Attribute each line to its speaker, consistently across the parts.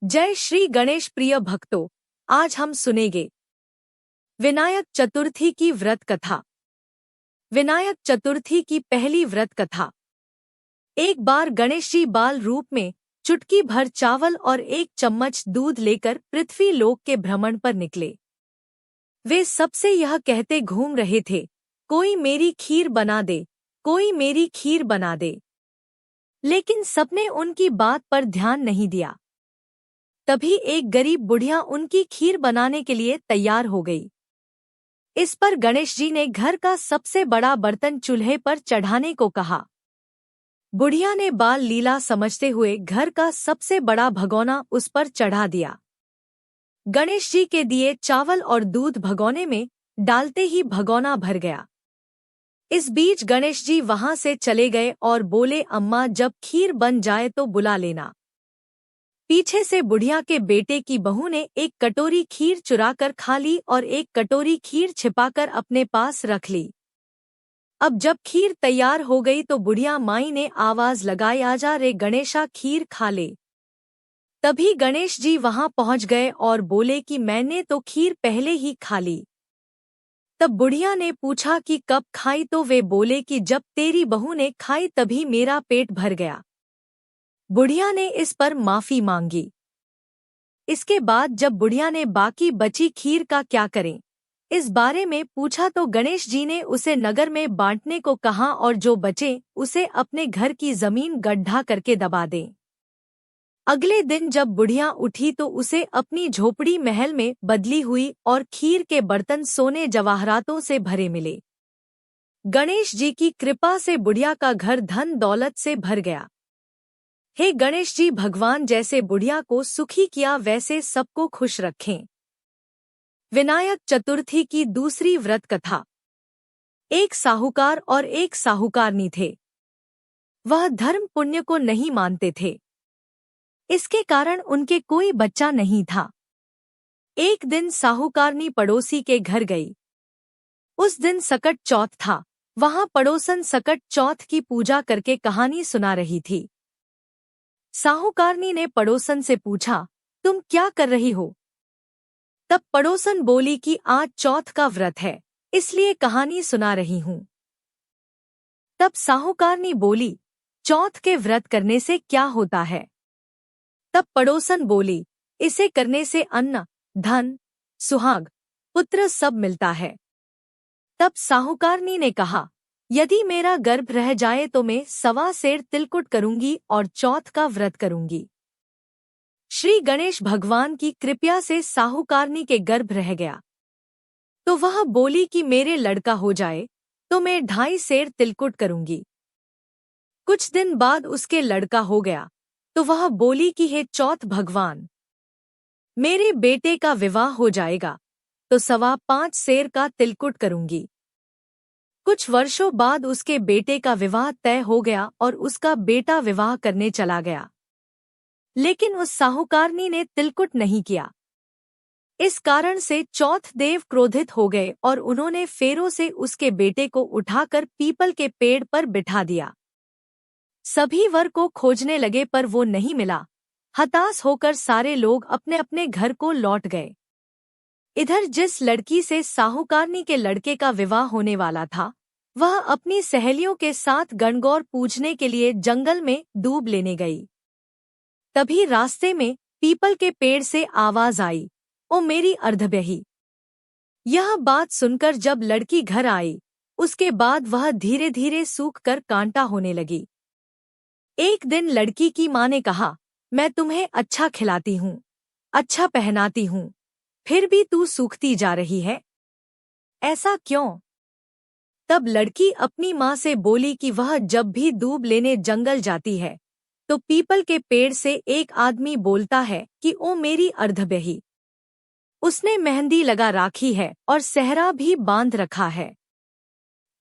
Speaker 1: जय श्री गणेश प्रिय भक्तों, आज हम सुनेंगे विनायक चतुर्थी की व्रत कथा। विनायक चतुर्थी की पहली व्रत कथा। एक बार गणेश जी बाल रूप में चुटकी भर चावल और 1 चम्मच दूध लेकर पृथ्वी लोक के भ्रमण पर निकले। वे सबसे यह कहते घूम रहे थे, कोई मेरी खीर बना दे, कोई मेरी खीर बना दे। लेकिन सबने उनकी बात पर ध्यान नहीं दिया। तभी एक गरीब बुढ़िया उनकी खीर बनाने के लिए तैयार हो गई। इस पर गणेश जी ने घर का सबसे बड़ा बर्तन चूल्हे पर चढ़ाने को कहा। बुढ़िया ने बाल लीला समझते हुए घर का सबसे बड़ा भगोना उस पर चढ़ा दिया। गणेश जी के दिए चावल और दूध भगोने में डालते ही भगोना भर गया। इस बीच गणेश जी वहां से चले गए और बोले, अम्मा जब खीर बन जाए तो बुला लेना। पीछे से बुढ़िया के बेटे की बहू ने एक कटोरी खीर चुराकर खा ली और एक कटोरी खीर छिपाकर अपने पास रख ली। अब जब खीर तैयार हो गई तो बुढ़िया माई ने आवाज लगाई, आजा रे गणेशा खीर खा ले। तभी गणेश जी वहां पहुंच गए और बोले कि मैंने तो खीर पहले ही खा ली। तब बुढ़िया ने पूछा कि कब खाई, तो वे बोले कि जब तेरी बहू ने खाई तभी मेरा पेट भर गया। बुढ़िया ने इस पर माफी मांगी। इसके बाद जब बुढ़िया ने बाकी बची खीर का क्या करें इस बारे में पूछा तो गणेश जी ने उसे नगर में बांटने को कहा और जो बचे उसे अपने घर की जमीन गड्ढा करके दबा दें। अगले दिन जब बुढ़िया उठी तो उसे अपनी झोपड़ी महल में बदली हुई और खीर के बर्तन सोने जवाहरातों से भरे मिले। गणेश जी की कृपा से बुढ़िया का घर धन दौलत से भर गया। हे गणेश जी, भगवान जैसे बुढ़िया को सुखी किया वैसे सबको खुश रखें। विनायक चतुर्थी की दूसरी व्रत कथा। एक साहूकार और एक साहूकारनी थे। वह धर्म पुण्य को नहीं मानते थे। इसके कारण उनके कोई बच्चा नहीं था। एक दिन साहूकारनी पड़ोसी के घर गई। उस दिन सकट चौथ था। वहां पड़ोसन सकट चौथ की पूजा करके कहानी सुना रही थी। साहूकारनी ने पड़ोसन से पूछा, तुम क्या कर रही हो? तब पड़ोसन बोली कि आज चौथ का व्रत है, इसलिए कहानी सुना रही हूं। तब साहूकारनी बोली, चौथ के व्रत करने से क्या होता है? तब पड़ोसन बोली, इसे करने से अन्न, धन, सुहाग, पुत्र सब मिलता है। तब साहूकारनी ने कहा, यदि मेरा गर्भ रह जाए तो मैं 1.25 सेर तिलकुट करूंगी और चौथ का व्रत करूंगी। श्री गणेश भगवान की कृपा से साहूकारनी के गर्भ रह गया। तो वह बोली कि मेरे लड़का हो जाए तो मैं 2.5 सेर तिलकुट करूंगी। कुछ दिन बाद उसके लड़का हो गया तो वह बोली कि हे चौथ भगवान, मेरे बेटे का विवाह हो जाएगा तो 5.25 सेर का तिलकुट करूंगी। कुछ वर्षों बाद उसके बेटे का विवाह तय हो गया और उसका बेटा विवाह करने चला गया। लेकिन उस साहूकारनी ने तिलकुट नहीं किया। इस कारण से चौथ देव क्रोधित हो गए और उन्होंने फेरों से उसके बेटे को उठाकर पीपल के पेड़ पर बिठा दिया। सभी वर को खोजने लगे पर वो नहीं मिला। हताश होकर सारे लोग अपने अपने घर को लौट गए। इधर जिस लड़की से साहूकारनी के लड़के का विवाह होने वाला था, वह अपनी सहेलियों के साथ गणगौर पूजने के लिए जंगल में डूब लेने गई। तभी रास्ते में पीपल के पेड़ से आवाज आई, ओ मेरी अर्धब्यही। यह बात सुनकर जब लड़की घर आई, उसके बाद वह धीरे धीरे सूख कर कांटा होने लगी। एक दिन लड़की की माँ ने कहा, मैं तुम्हें अच्छा खिलाती हूँ, अच्छा पहनाती हूँ, फिर भी तू सूखती जा रही है, ऐसा क्यों? तब लड़की अपनी माँ से बोली कि वह जब भी दूब लेने जंगल जाती है तो पीपल के पेड़ से एक आदमी बोलता है कि ओ मेरी अर्धब्यही। उसने मेहंदी लगा राखी है और सेहरा भी बांध रखा है।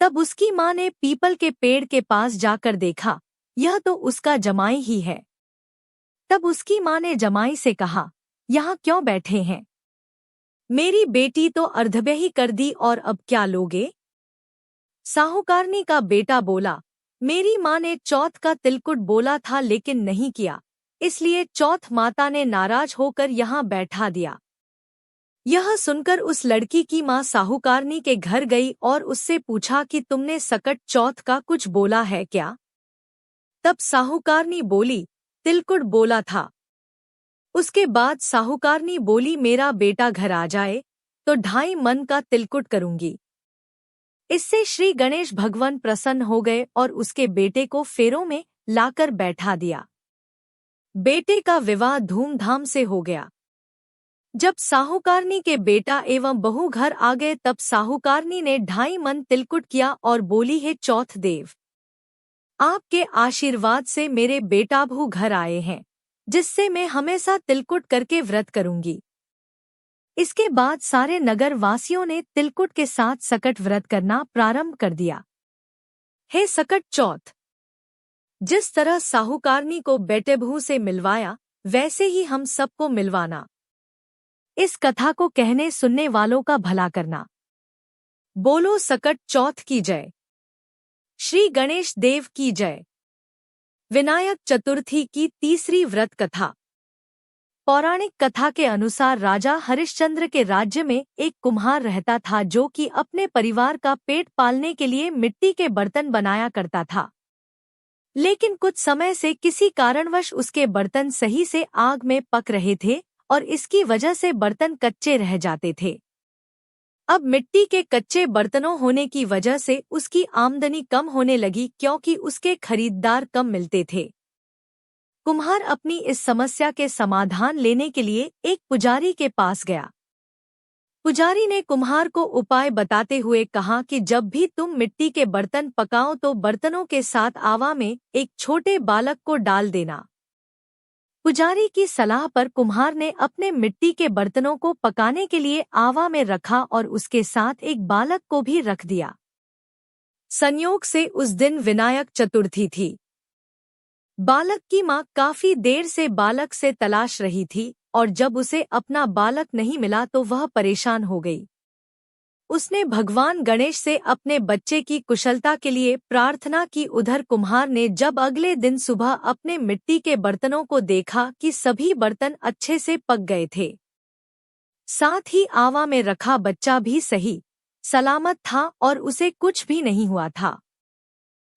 Speaker 1: तब उसकी माँ ने पीपल के पेड़ के पास जाकर देखा, यह तो उसका जमाई ही है। तब उसकी माँ ने जमाई से कहा, यहाँ क्यों बैठे हैं? मेरी बेटी तो अर्धब्यही कर दी और अब क्या लोगे? साहूकारनी का बेटा बोला, मेरी माँ ने चौथ का तिलकुट बोला था लेकिन नहीं किया, इसलिए चौथ माता ने नाराज होकर यहाँ बैठा दिया। यह सुनकर उस लड़की की माँ साहूकारनी के घर गई और उससे पूछा कि तुमने सकट चौथ का कुछ बोला है क्या? तब साहूकारनी बोली, तिलकुट बोला था। उसके बाद साहूकारनी बोली, मेरा बेटा घर आ जाए तो 2.5 मन का तिलकुट करूंगी। इससे श्री गणेश भगवान प्रसन्न हो गए और उसके बेटे को फेरों में लाकर बैठा दिया। बेटे का विवाह धूमधाम से हो गया। जब साहूकारनी के बेटा एवं बहू घर आ गए तब साहूकारनी ने 2.5 मन तिलकुट किया और बोली, हे चौथ देव, आपके आशीर्वाद से मेरे बेटा बहू घर आए हैं, जिससे मैं हमेशा तिलकुट करके व्रत करूंगी। इसके बाद सारे नगर वासियों ने तिलकुट के साथ सकट व्रत करना प्रारंभ कर दिया। हे सकट चौथ, जिस तरह साहूकारनी को बेटे बहू से मिलवाया वैसे ही हम सबको मिलवाना। इस कथा को कहने सुनने वालों का भला करना। बोलो सकट चौथ की जय। श्री गणेश देव की जय। विनायक चतुर्थी की तीसरी व्रत कथा। पौराणिक कथा के अनुसार राजा हरिश्चंद्र के राज्य में एक कुम्हार रहता था जो कि अपने परिवार का पेट पालने के लिए मिट्टी के बर्तन बनाया करता था। लेकिन कुछ समय से किसी कारणवश उसके बर्तन सही से आग में पक रहे थे और इसकी वजह से बर्तन कच्चे रह जाते थे। अब मिट्टी के कच्चे बर्तनों होने की वजह से उसकी आमदनी कम होने लगी क्योंकि उसके खरीदार कम मिलते थे। कुम्हार अपनी इस समस्या के समाधान लेने के लिए एक पुजारी के पास गया। पुजारी ने कुम्हार को उपाय बताते हुए कहा कि जब भी तुम मिट्टी के बर्तन पकाओ तो बर्तनों के साथ आवा में एक छोटे बालक को डाल देना। पुजारी की सलाह पर कुम्हार ने अपने मिट्टी के बर्तनों को पकाने के लिए आवा में रखा और उसके साथ एक बालक को भी रख दिया। संयोग से उस दिन विनायक चतुर्थी थी। बालक की मां काफी देर से बालक से तलाश रही थी और जब उसे अपना बालक नहीं मिला तो वह परेशान हो गई। उसने भगवान गणेश से अपने बच्चे की कुशलता के लिए प्रार्थना की। उधर कुम्हार ने जब अगले दिन सुबह अपने मिट्टी के बर्तनों को देखा कि सभी बर्तन अच्छे से पक गए थे, साथ ही आवा में रखा बच्चा भी सही सलामत था और उसे कुछ भी नहीं हुआ था।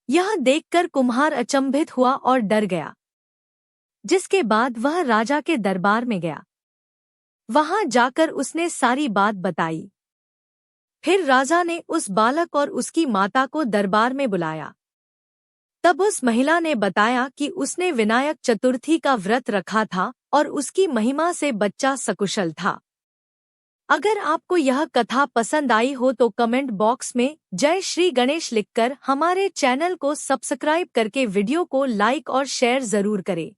Speaker 1: यह देखकर कुम्हार अचंभित हुआ और डर गया, जिसके बाद वह राजा के दरबार में गया। वहां जाकर उसने सारी बात बताई। फिर राजा ने उस बालक और उसकी माता को दरबार में बुलाया। तब उस महिला ने बताया कि उसने विनायक चतुर्थी का व्रत रखा था और उसकी महिमा से बच्चा सकुशल था। अगर आपको यह कथा पसंद आई हो तो कमेंट बॉक्स में जय श्री गणेश लिखकर हमारे चैनल को सब्सक्राइब करके वीडियो को लाइक और शेयर जरूर करें।